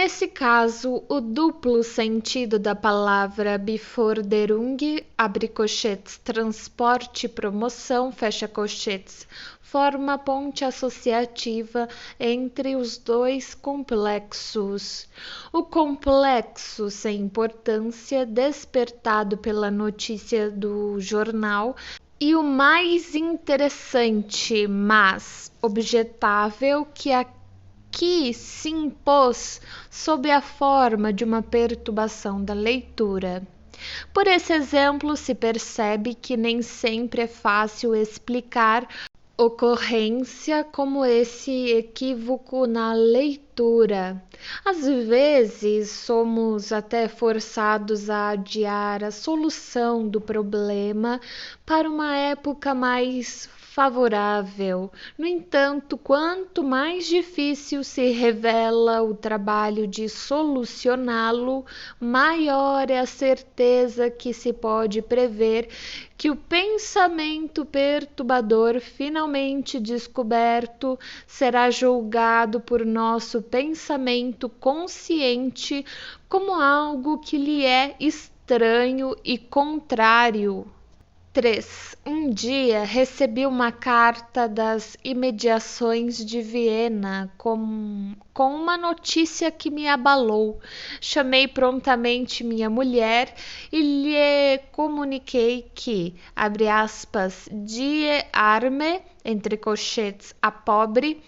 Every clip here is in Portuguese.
Nesse caso, o duplo sentido da palavra Beförderung, abre colchetes, transporte e promoção, fecha colchetes, forma a ponte associativa entre os dois complexos. O complexo sem importância, despertado pela notícia do jornal, e o mais interessante, mas objetável, que aqui se impôs sob a forma de uma perturbação da leitura. Por esse exemplo, se percebe que nem sempre é fácil explicar ocorrência como esse equívoco na leitura. Às vezes, somos até forçados a adiar a solução do problema para uma época mais favorável. No entanto, quanto mais difícil se revela o trabalho de solucioná-lo, maior é a certeza que se pode prever que o pensamento perturbador finalmente descoberto será julgado por nosso pensamento consciente como algo que lhe é estranho e contrário. 3. Um dia recebi uma carta das imediações de Viena com uma notícia que me abalou. Chamei prontamente minha mulher e lhe comuniquei que, abre aspas, Die Arme, entre colchetes, a pobre,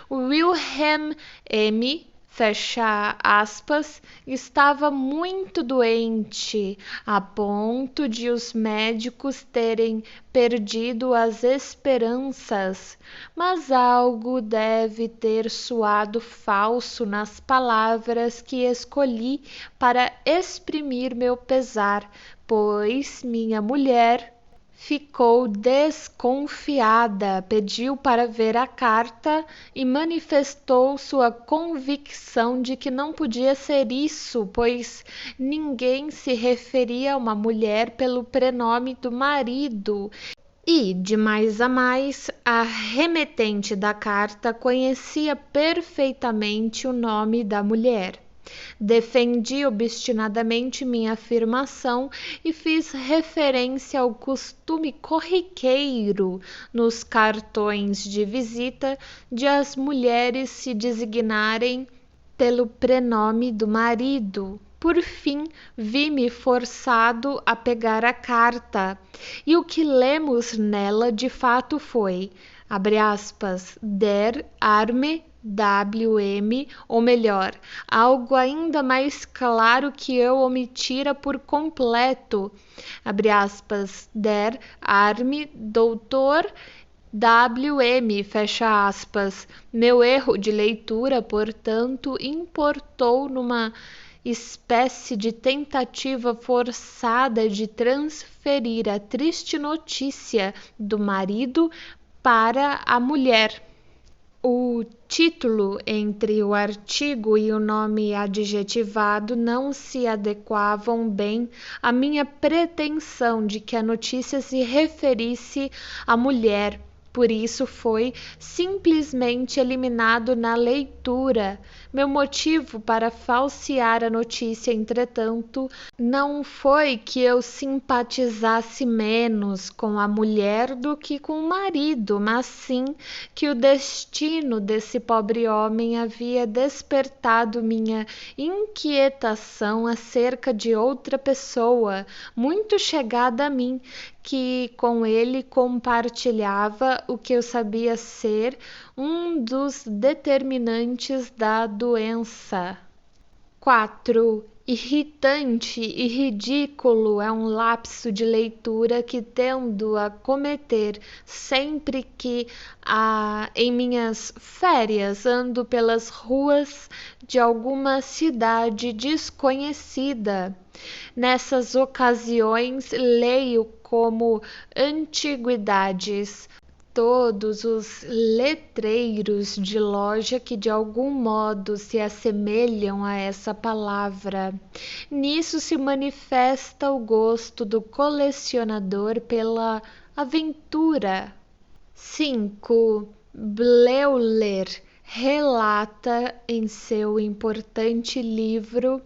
Wilhelm M., fecha aspas, estava muito doente, a ponto de os médicos terem perdido as esperanças, mas algo deve ter soado falso nas palavras que escolhi para exprimir meu pesar, pois minha mulher ficou desconfiada, pediu para ver a carta e manifestou sua convicção de que não podia ser isso, pois ninguém se referia a uma mulher pelo prenome do marido. E, de mais a mais, a remetente da carta conhecia perfeitamente o nome da mulher. Defendi obstinadamente minha afirmação e fiz referência ao costume corriqueiro nos cartões de visita de as mulheres se designarem pelo prenome do marido. Por fim, vi-me forçado a pegar a carta, e o que lemos nela de fato foi, abre aspas, Der Arme WM, ou melhor, algo ainda mais claro que eu omitira por completo, abre aspas, Der Arme Doutor WM, fecha aspas. Meu erro de leitura, portanto, importou numa espécie de tentativa forçada de transferir a triste notícia do marido para a mulher. O título entre o artigo e o nome adjetivado não se adequavam bem à minha pretensão de que a notícia se referisse à mulher. Por isso foi simplesmente eliminado na leitura. Meu motivo para falsear a notícia, entretanto, não foi que eu simpatizasse menos com a mulher do que com o marido, mas sim que o destino desse pobre homem havia despertado minha inquietação acerca de outra pessoa, muito chegada a mim, que com ele compartilhava o que eu sabia ser um dos determinantes da doença. 4. Irritante e ridículo é um lapso de leitura que tendo a cometer sempre que, em minhas férias, ando pelas ruas de alguma cidade desconhecida. Nessas ocasiões, leio como antiguidades todos os letreiros de loja que de algum modo se assemelham a essa palavra. Nisso se manifesta o gosto do colecionador pela aventura. 5. Bleuler relata em seu importante livro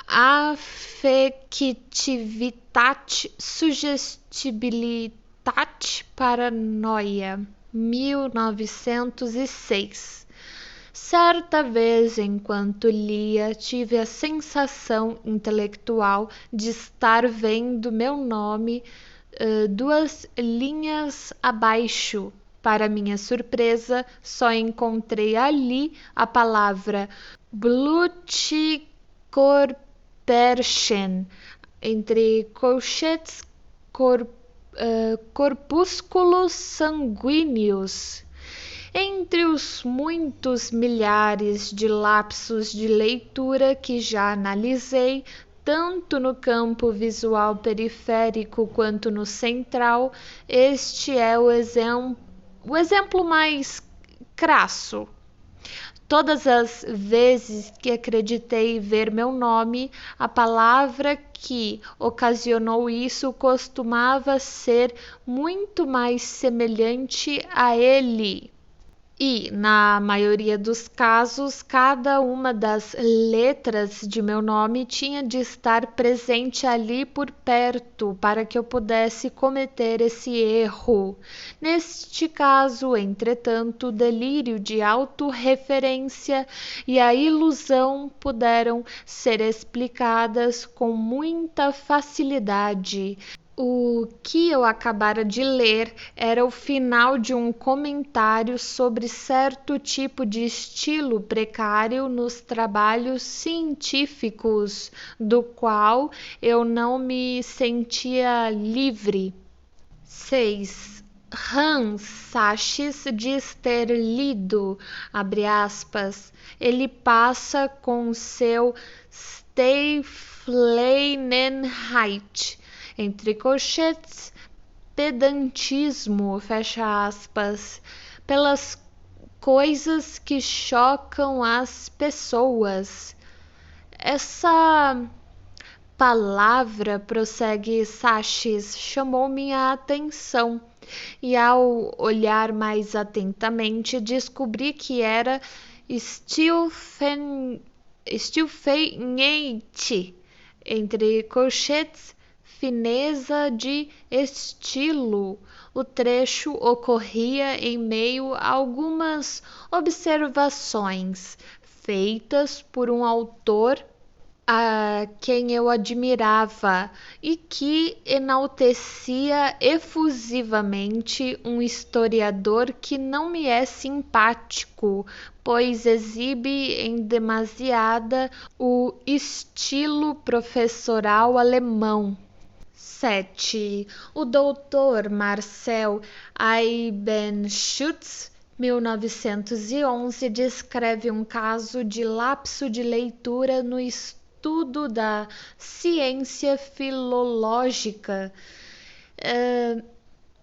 Affectivitate, Suggestibilitate, Paranoia, 1906. Certa vez, enquanto lia, tive a sensação intelectual de estar vendo meu nome 2 linhas abaixo. Para minha surpresa, só encontrei ali a palavra Blutkorperchen, entre colchetes, corpúsculos sanguíneos. Entre os muitos milhares de lapsos de leitura que já analisei, tanto no campo visual periférico quanto no central, este é o exemplo mais crasso. Todas as vezes que acreditei ver meu nome, a palavra que ocasionou isso costumava ser muito mais semelhante a ele. E, na maioria dos casos, cada uma das letras de meu nome tinha de estar presente ali por perto para que eu pudesse cometer esse erro. Neste caso, entretanto, o delírio de autorreferência e a ilusão puderam ser explicadas com muita facilidade. O que eu acabara de ler era o final de um comentário sobre certo tipo de estilo precário nos trabalhos científicos, do qual eu não me sentia livre. 6. Hans Sachs diz ter lido, abre aspas, ele passa com seu Steifleinenheit, entre colchetes, pedantismo, fecha aspas, pelas coisas que chocam as pessoas. Essa palavra, prossegue Sachs, chamou minha atenção e ao olhar mais atentamente descobri que era Stilfeinheit, entre colchetes, fineza de estilo. O trecho ocorria em meio a algumas observações feitas por um autor a quem eu admirava e que enaltecia efusivamente um historiador que não me é simpático, pois exibe em demasiada o estilo professoral alemão. 7. O doutor Marcel Eibenschutz, 1911, descreve um caso de lapso de leitura no estudo da ciência filológica.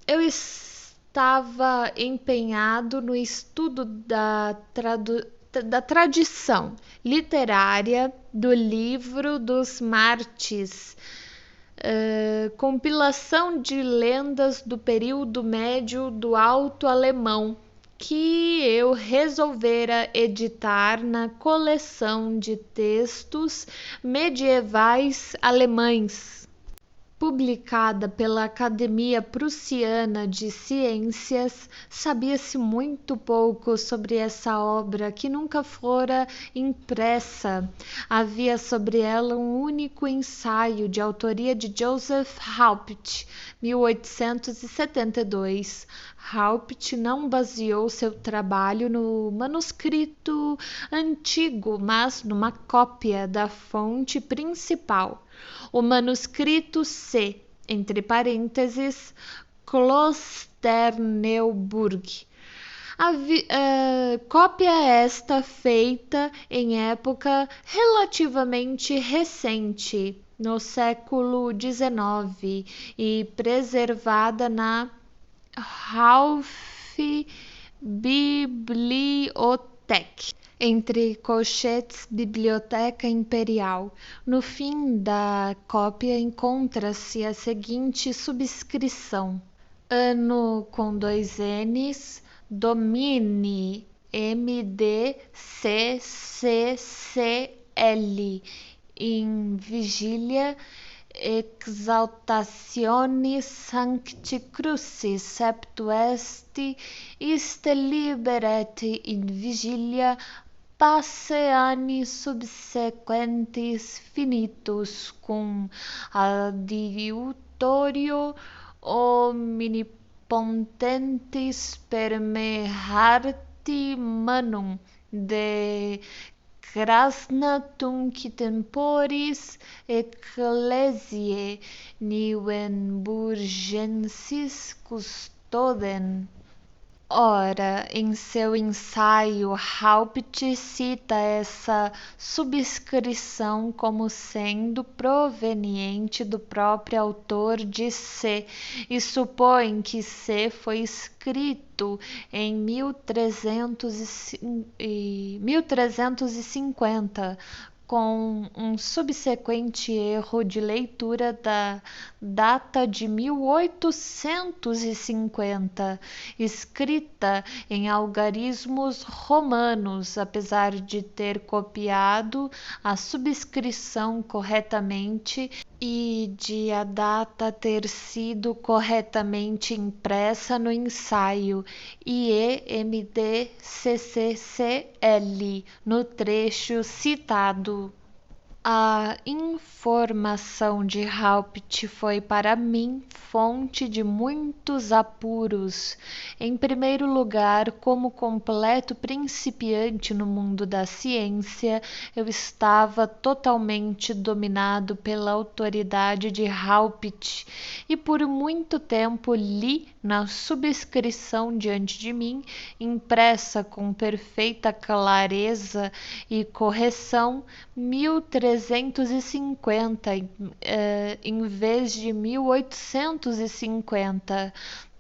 Eu estava empenhado no estudo da tradição literária do Livro dos Martes, compilação de lendas do período médio do Alto Alemão, que eu resolvera editar na coleção de textos medievais alemães. Publicada pela Academia Prussiana de Ciências, sabia-se muito pouco sobre essa obra que nunca fora impressa. Havia sobre ela um único ensaio de autoria de Joseph Haupt, 1872. Haupt não baseou seu trabalho no manuscrito antigo, mas numa cópia da fonte principal, o manuscrito C, entre parênteses, Klosterneuburg. Cópia esta feita em época relativamente recente, no século XIX, e preservada na Hofbibliothek, entre colchetes, Biblioteca Imperial. No fim da cópia encontra-se a seguinte subscrição: ano com 2 N's, Domini, MDCCCL, in Vigilia exaltationis Sancti Crucis, septuesti iste liberet in Vigilia passe anni subsequentis finitus cum adiutorio omnipotentis per me harti manum de crasna tunc temporis ecclesiae Neuenburgensis custodem. Ora, em seu ensaio, Haupt cita essa subscrição como sendo proveniente do próprio autor de C e supõe que C foi escrito em 1350, com um subsequente erro de leitura da data de 1850, escrita em algarismos romanos, apesar de ter copiado a subscrição corretamente e de a data ter sido corretamente impressa no ensaio IEMDCCCL, no trecho citado. A informação de Haupt foi para mim fonte de muitos apuros. Em primeiro lugar, como completo principiante no mundo da ciência, eu estava totalmente dominado pela autoridade de Haupt e por muito tempo li na subscrição diante de mim, impressa com perfeita clareza e correção, 1350 em vez de 1850,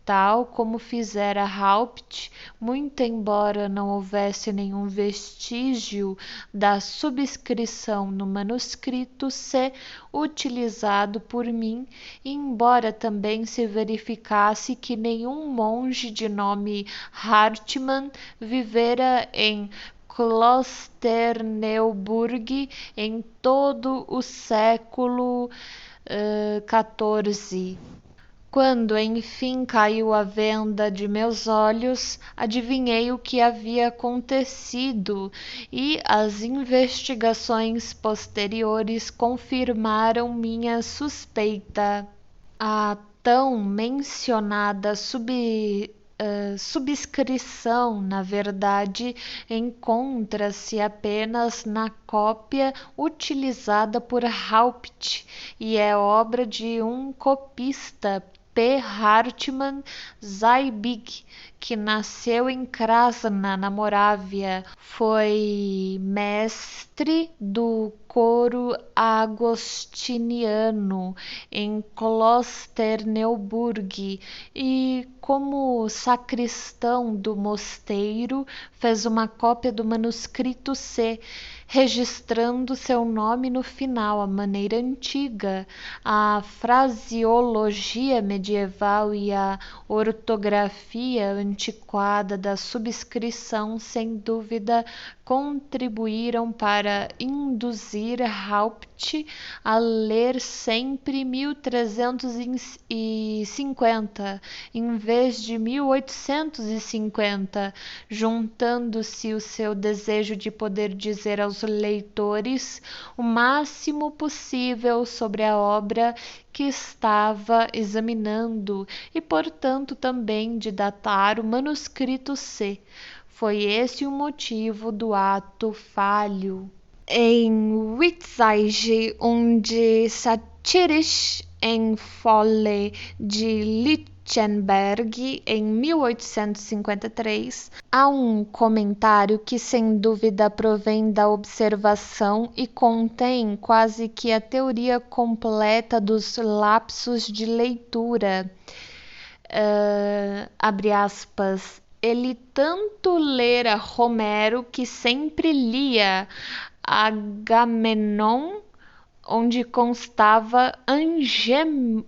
tal como fizera Haupt, muito embora não houvesse nenhum vestígio da subscrição no manuscrito C utilizado por mim, e embora também se verificasse que nenhum monge de nome Hartmann vivera em Klosterneuburg em todo o século XIV. Quando enfim caiu a venda de meus olhos, adivinhei o que havia acontecido e as investigações posteriores confirmaram minha suspeita. A tão mencionada subscrição, na verdade, encontra-se apenas na cópia utilizada por Haupt e é obra de um copista, P. Hartmann Zeibig, que nasceu em Krasna, na Morávia. Foi mestre do coro agostiniano em Klosterneuburg e, como sacristão do mosteiro, fez uma cópia do manuscrito C, registrando seu nome no final, à maneira antiga. A fraseologia medieval e a ortografia antiquada da subscrição, sem dúvida, contribuíram para induzir Haupt a ler sempre 1350 em vez de 1850, juntando-se o seu desejo de poder dizer aos leitores o máximo possível sobre a obra que estava examinando e, portanto, também de datar o manuscrito C. Foi esse o motivo do ato falho. Em Witzige und satirische Einfälle de Lichtenberg, em 1853, há um comentário que sem dúvida provém da observação e contém quase que a teoria completa dos lapsos de leitura. Abre aspas, ele tanto lera Homero que sempre lia Agamenon, onde constava Angenomen,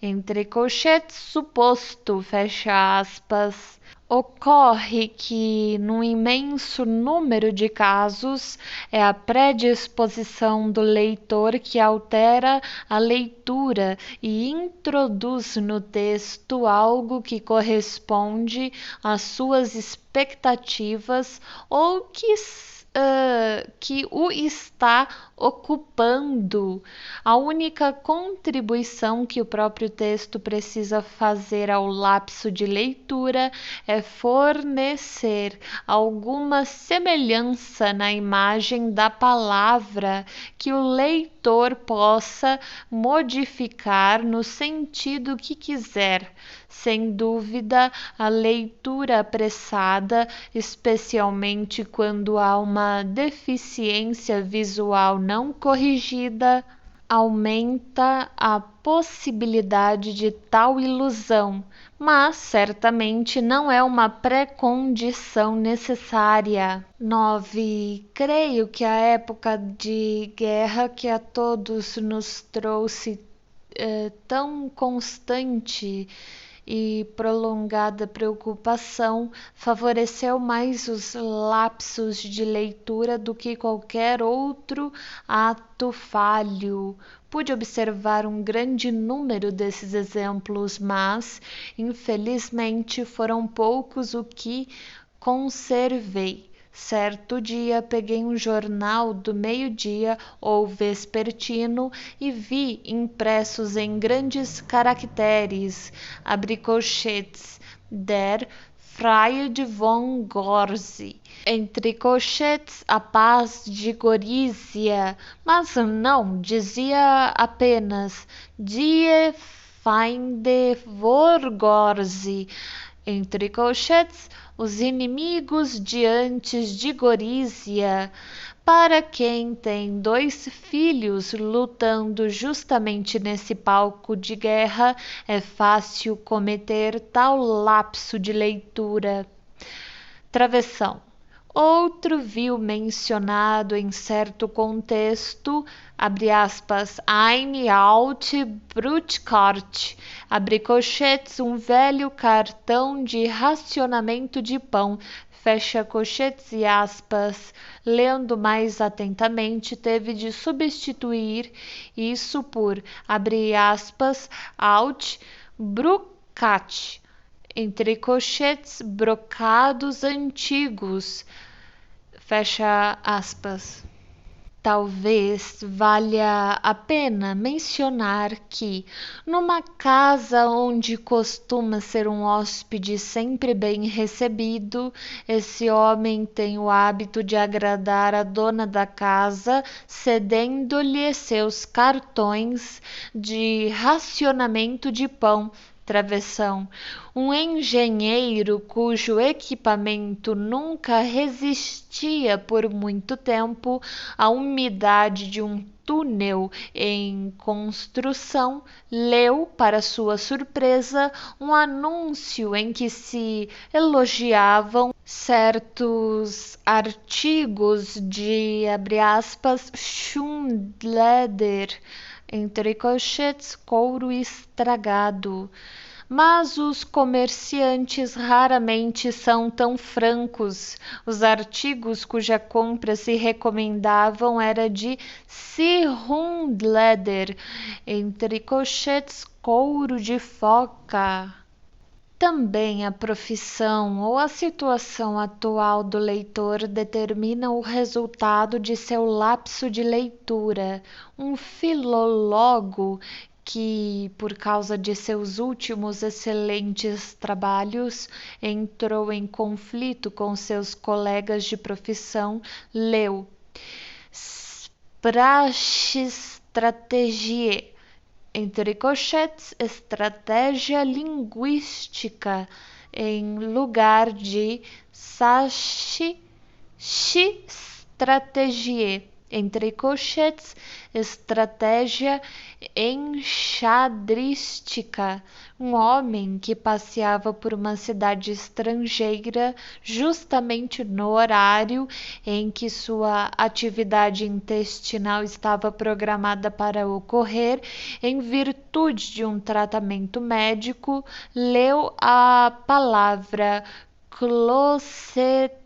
entre colchetes suposto, fecha aspas. Ocorre que, num imenso número de casos, é a predisposição do leitor que altera a leitura e introduz no texto algo que corresponde às suas expectativas ou que o está ocupando. A única contribuição que o próprio texto precisa fazer ao lapso de leitura é fornecer alguma semelhança na imagem da palavra que o leitor possa modificar no sentido que quiser. Sem dúvida, a leitura apressada, especialmente quando há uma deficiência visual não corrigida, aumenta a possibilidade de tal ilusão, mas certamente não é uma pré-condição necessária. 9. Creio que a época de guerra que a todos nos trouxe tão constante e prolongada preocupação favoreceu mais os lapsos de leitura do que qualquer outro ato falho. Pude observar um grande número desses exemplos, mas, infelizmente, foram poucos o que conservei. Certo dia peguei um jornal do meio-dia ou vespertino e vi impressos em grandes caracteres, abre colchetes, Der Freie von Gorzee, entre colchetes, a paz de Gorizia, mas não, dizia apenas Die Feinde vor Gorzee, entre colchetes, os inimigos diante de Gorizia. Para quem tem 2 filhos lutando justamente nesse palco de guerra, é fácil cometer tal lapso de leitura. Travessão. Outro viu mencionado em certo contexto, abre aspas, eine alte Brutkarte, abre colchetes, um velho cartão de racionamento de pão, fecha colchetes e aspas. Lendo mais atentamente, teve de substituir isso por, abre aspas, alt Brucate, entre colchetes, brocados antigos, fecha aspas. Talvez valha a pena mencionar que, numa casa onde costuma ser um hóspede sempre bem recebido, esse homem tem o hábito de agradar a dona da casa, cedendo-lhe seus cartões de racionamento de pão. Travessão. Um engenheiro cujo equipamento nunca resistia por muito tempo à umidade de um túnel em construção, leu, para sua surpresa, um anúncio em que se elogiavam certos artigos de, abre aspas, Schundleder, entre colchetes, couro estragado. Mas os comerciantes raramente são tão francos. Os artigos cuja compra se recomendavam era de Seehundleder, entre colchetes, couro de foca. Também a profissão ou a situação atual do leitor determina o resultado de seu lapso de leitura. Um filólogo que, por causa de seus últimos excelentes trabalhos, entrou em conflito com seus colegas de profissão, leu Sprachstrategie, entre colchetes, estratégia linguística, em lugar de Sachstrategie, entre colchetes, estratégia enxadrística. Um homem que passeava por uma cidade estrangeira justamente no horário em que sua atividade intestinal estava programada para ocorrer, em virtude de um tratamento médico, leu a palavra closetaus,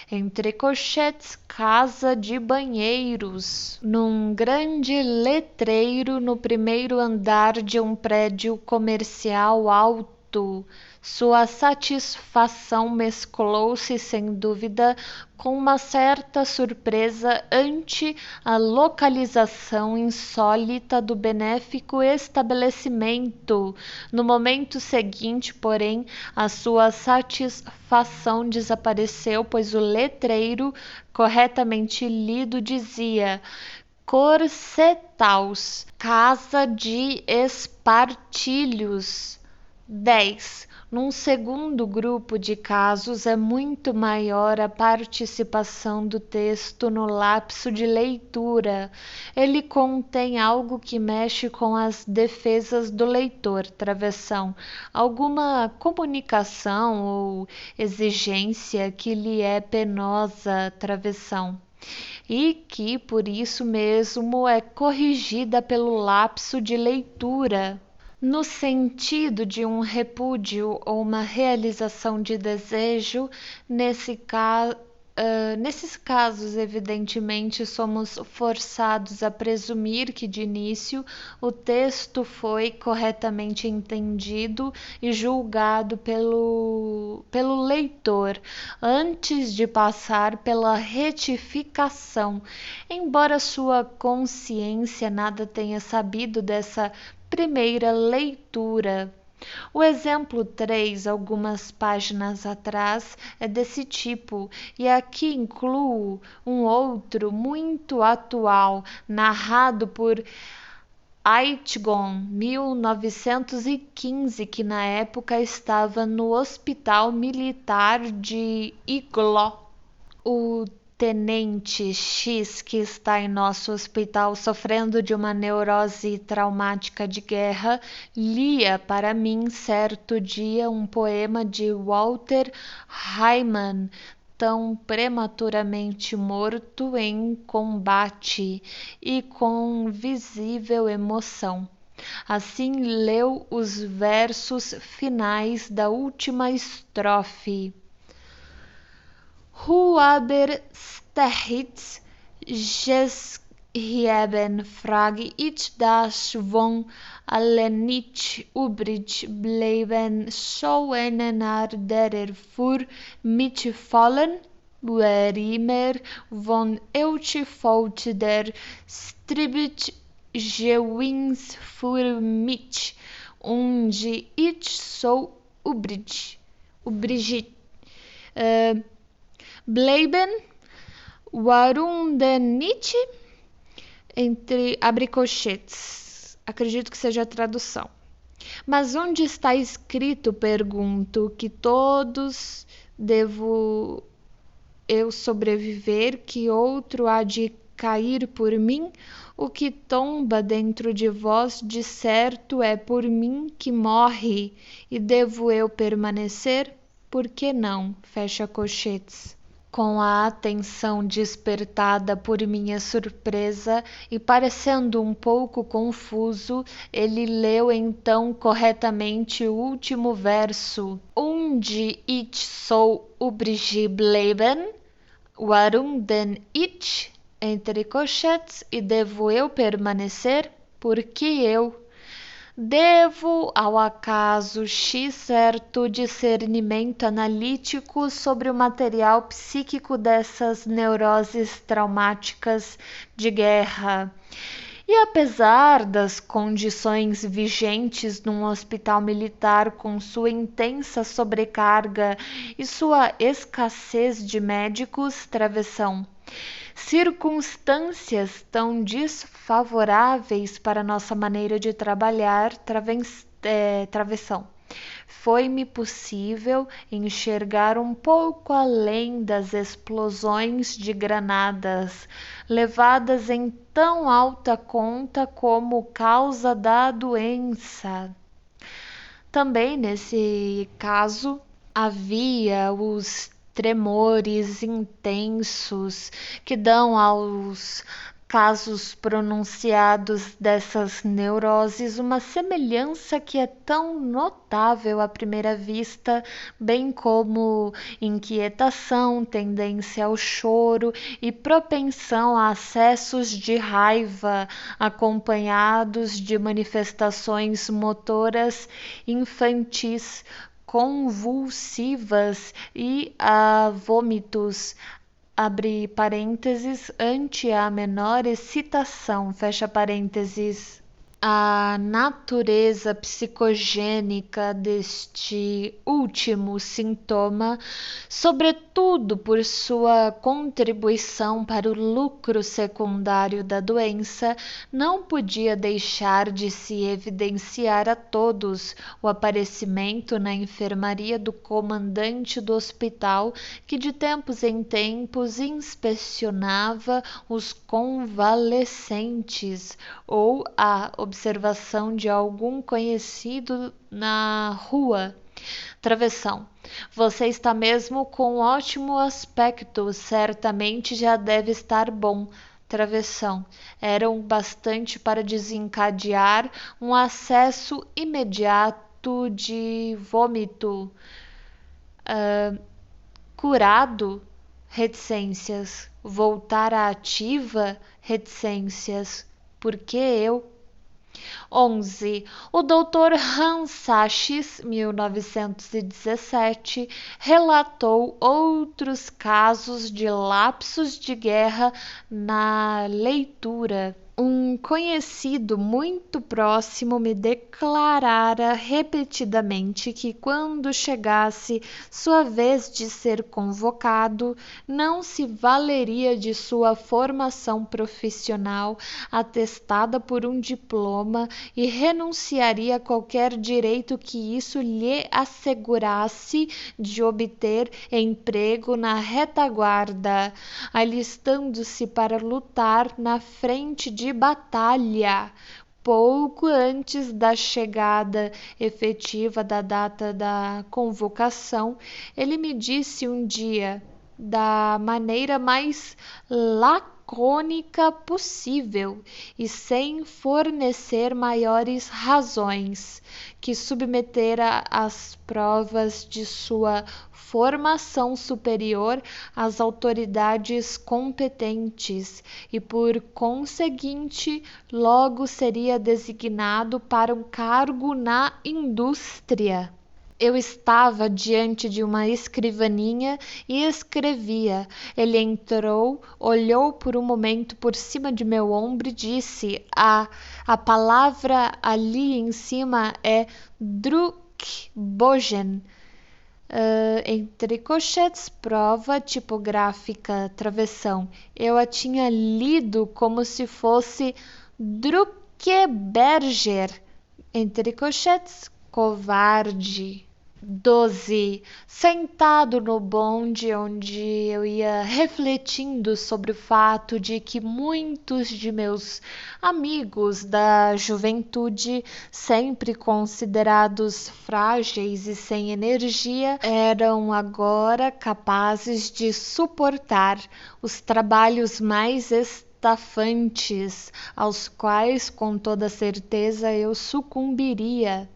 entre colchetes, casa de banheiros, num grande letreiro no primeiro andar de um prédio comercial alto. Sua satisfação mesclou-se, sem dúvida, com uma certa surpresa ante a localização insólita do benéfico estabelecimento. No momento seguinte, porém, a sua satisfação desapareceu, pois o letreiro, corretamente lido, dizia: Corcetaus, casa de espartilhos. 10. Num segundo grupo de casos, é muito maior a participação do texto no lapso de leitura. Ele contém algo que mexe com as defesas do leitor, travessão, alguma comunicação ou exigência que lhe é penosa, travessão, e que, por isso mesmo, é corrigida pelo lapso de leitura. No sentido de um repúdio ou uma realização de desejo, nesses casos, evidentemente, somos forçados a presumir que, de início, o texto foi corretamente entendido e julgado pelo leitor, antes de passar pela retificação, embora sua consciência nada tenha sabido dessa primeira leitura. O exemplo 3, algumas páginas atrás, é desse tipo, e aqui incluo um outro muito atual, narrado por Aitgon, 1915, que na época estava no Hospital Militar de Igloo. O Tenente X, que está em nosso hospital sofrendo de uma neurose traumática de guerra, lia para mim certo dia um poema de Walter Hyman, tão prematuramente morto em combate, e com visível emoção. Assim leu os versos finais da última estrofe. Hoe aber steeds geschreven frage ich das von allen nicht übrig bleiben sollen nach der für mich fallen, wer immer von euch fällt, der streibt gewinns für mich, onde ich so übrig. Bleiben, warum denn nicht? Entre abre colchetes. Acredito que seja a tradução. Mas onde está escrito, pergunto, que todos devo eu sobreviver, que outro há de cair por mim? O que tomba dentro de vós, de certo é por mim que morre, e devo eu permanecer? Por que não? Fecha colchetes. Com a atenção despertada por minha surpresa e parecendo um pouco confuso, ele leu então corretamente o último verso. Onde ich soll übrig bleiben? Warum denn ich? Entre colchetes, e devo eu permanecer? Porque eu devo ao acaso X certo discernimento analítico sobre o material psíquico dessas neuroses traumáticas de guerra. E apesar das condições vigentes num hospital militar, com sua intensa sobrecarga e sua escassez de médicos, travessão, circunstâncias tão desfavoráveis para nossa maneira de trabalhar, travessão, foi-me possível enxergar um pouco além das explosões de granadas, levadas em tão alta conta como causa da doença. Também nesse caso havia os tremores intensos que dão aos casos pronunciados dessas neuroses, uma semelhança que é tão notável à primeira vista, bem como inquietação, tendência ao choro e propensão a acessos de raiva, acompanhados de manifestações motoras infantis, convulsivas e a vômitos, abre parênteses, ante a menor excitação, fecha parênteses. A natureza psicogênica deste último sintoma, sobretudo por sua contribuição para o lucro secundário da doença, não podia deixar de se evidenciar a todos o aparecimento na enfermaria do comandante do hospital, que de tempos em tempos inspecionava os convalescentes, ou a observação de algum conhecido na rua. Travessão. Você está mesmo com ótimo aspecto, certamente já deve estar bom. Travessão. Eram bastante para desencadear um acesso imediato de vômito. Curado? Reticências. Voltar à ativa? Reticências. Por que eu? 11. O Dr. Hans Sachs, 1917, relatou outros casos de lapsos de guerra na leitura. Um conhecido muito próximo me declarara repetidamente que, quando chegasse sua vez de ser convocado, não se valeria de sua formação profissional, atestada por um diploma, e renunciaria a qualquer direito que isso lhe assegurasse de obter emprego na retaguarda, alistando-se para lutar na frente de batalha. Pouco antes da chegada efetiva da data da convocação, ele me disse um dia, da maneira mais lacônica possível e sem fornecer maiores razões, que submetera às provas de sua formação superior às autoridades competentes e, por conseguinte, logo seria designado para um cargo na indústria. Eu estava diante de uma escrivaninha e escrevia. Ele entrou, olhou por um momento por cima de meu ombro e disse: a palavra ali em cima é Druckbogen. Entre colchetes, prova tipográfica, travessão. Eu a tinha lido como se fosse Druckeberger, entre colchetes, covarde. 12. Sentado no bonde, onde eu ia refletindo sobre o fato de que muitos de meus amigos da juventude, sempre considerados frágeis e sem energia, eram agora capazes de suportar os trabalhos mais estafantes, aos quais com toda certeza eu sucumbiria.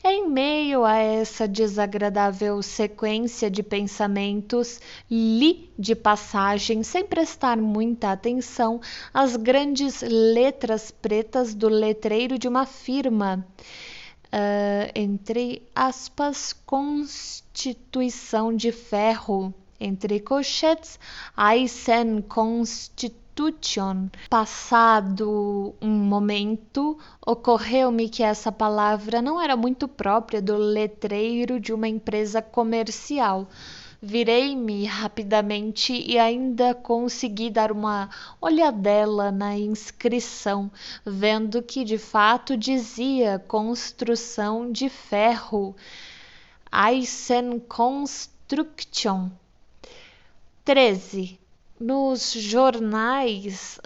Em meio a essa desagradável sequência de pensamentos, li de passagem, sem prestar muita atenção, as grandes letras pretas do letreiro de uma firma. Entre aspas, Constituição de Ferro, entre colchetes, Eisenkonstitution. Passado um momento, ocorreu-me que essa palavra não era muito própria do letreiro de uma empresa comercial. Virei-me rapidamente e ainda consegui dar uma olhadela na inscrição, vendo que de fato dizia construção de ferro. Eisenkonstruktion. 13. Nos jornais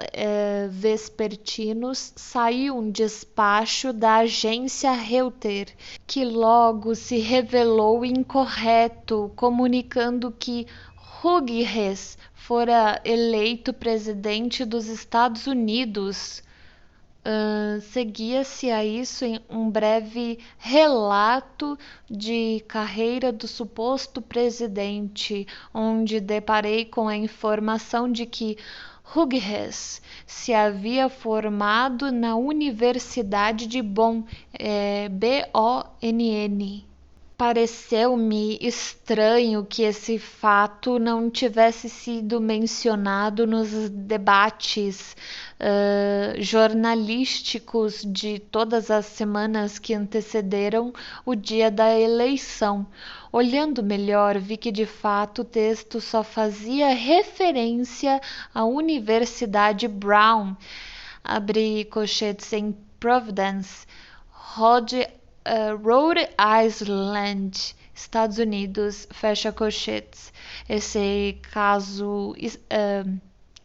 vespertinos saiu um despacho da agência Reuter, que logo se revelou incorreto, comunicando que Hughes fora eleito presidente dos Estados Unidos. Seguia-se a isso em um breve relato de carreira do suposto presidente, onde deparei com a informação de que Hughes se havia formado na Universidade de Bonn, Bonn. Pareceu-me estranho que esse fato não tivesse sido mencionado nos debates jornalísticos de todas as semanas que antecederam o dia da eleição. Olhando melhor, vi que de fato o texto só fazia referência à Universidade Brown, abre colchetes, em Providence, Rhode Island, Estados Unidos, fecha colchetes. Esse caso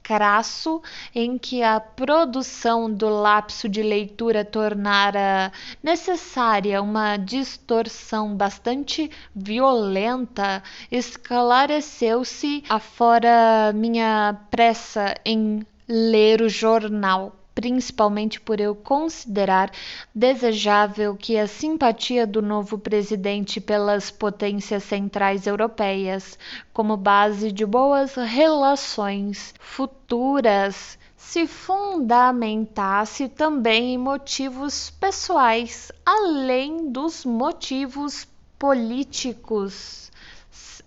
crasso em que a produção do lapso de leitura tornara necessária uma distorção bastante violenta, esclareceu-se afora minha pressa em ler o jornal, principalmente por eu considerar desejável que a simpatia do novo presidente pelas potências centrais europeias, como base de boas relações futuras, se fundamentasse também em motivos pessoais, além dos motivos políticos,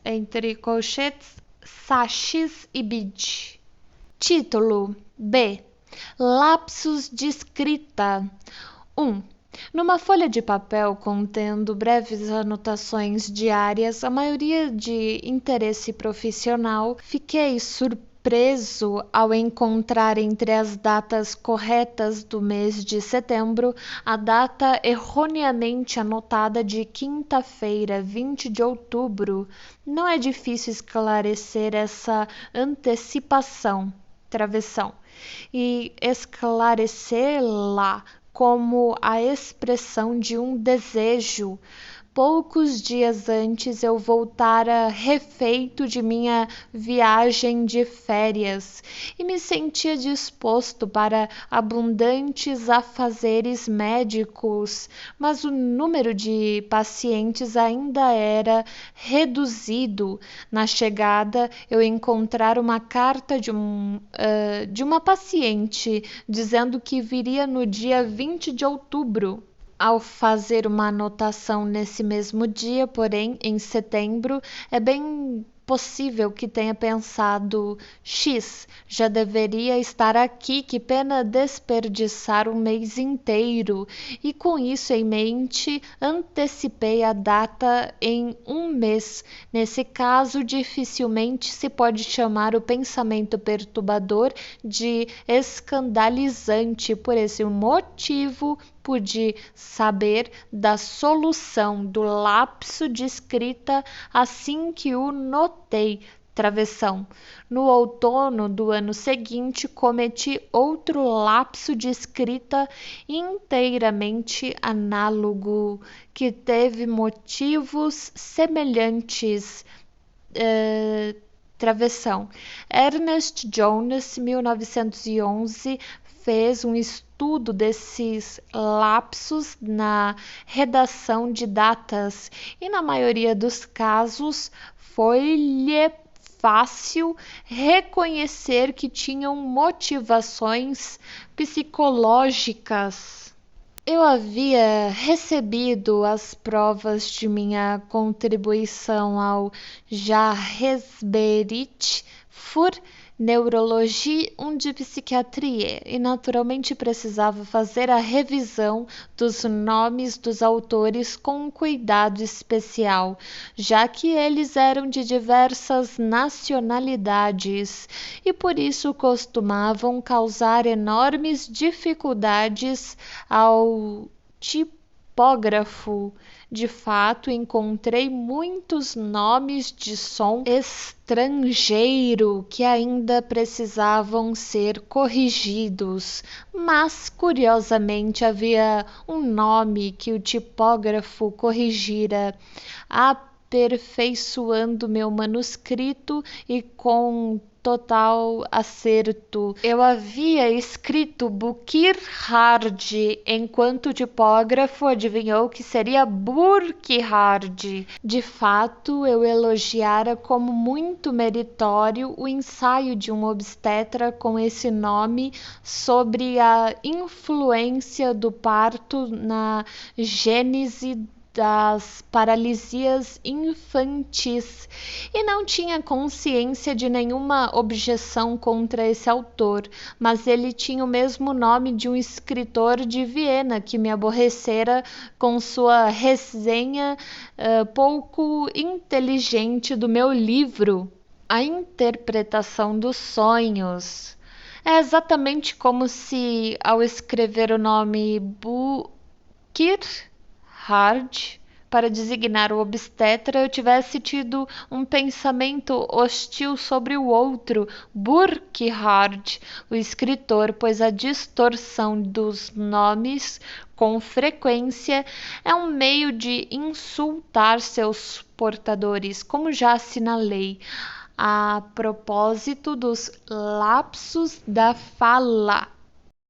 entre colchetes, Sachs e Bide. Título B. Lapsos de escrita. 1. Numa folha de papel contendo breves anotações diárias, a maioria de interesse profissional, fiquei surpreso ao encontrar entre as datas corretas do mês de setembro a data erroneamente anotada de quinta-feira, 20 de outubro. Não é difícil esclarecer essa antecipação, travessão, e esclarecê-la como a expressão de um desejo. Poucos dias antes eu voltara refeito de minha viagem de férias e me sentia disposto para abundantes afazeres médicos, mas o número de pacientes ainda era reduzido. Na chegada, eu encontrara uma carta de uma paciente dizendo que viria no dia 20 de outubro. Ao fazer uma anotação nesse mesmo dia, porém, em setembro, é bem possível que tenha pensado: X, já deveria estar aqui, que pena desperdiçar um mês inteiro. E com isso em mente, antecipei a data em um mês. Nesse caso, dificilmente se pode chamar o pensamento perturbador de escandalizante. Por esse motivo, pude saber da solução do lapso de escrita assim que o notei, travessão. No outono do ano seguinte, cometi outro lapso de escrita inteiramente análogo, que teve motivos semelhantes. Travessão. Ernest Jones, 1911, fez um estudo desses lapsos na redação de datas e, na maioria dos casos, foi-lhe fácil reconhecer que tinham motivações psicológicas. Eu havia recebido as provas de minha contribuição ao Jahresbericht für Neurologie und Psychiatrie e naturalmente precisava fazer a revisão dos nomes dos autores com um cuidado especial, já que eles eram de diversas nacionalidades e por isso costumavam causar enormes dificuldades ao tipógrafo. De fato, encontrei muitos nomes de som estrangeiro que ainda precisavam ser corrigidos, mas curiosamente havia um nome que o tipógrafo corrigira aperfeiçoando meu manuscrito e com total acerto. Eu havia escrito Burckhardt, enquanto o tipógrafo adivinhou que seria Burckhardt. De fato, eu elogiara como muito meritório o ensaio de um obstetra com esse nome sobre a influência do parto na gênese das paralisias infantis, e não tinha consciência de nenhuma objeção contra esse autor, mas ele tinha o mesmo nome de um escritor de Viena que me aborrecera com sua resenha pouco inteligente do meu livro, A Interpretação dos Sonhos. É exatamente como se, ao escrever o nome Burckhardt para designar o obstetra, eu tivesse tido um pensamento hostil sobre o outro, Burckhardt, o escritor, pois a distorção dos nomes, com frequência, é um meio de insultar seus portadores, como já assinalei a propósito dos lapsos da fala.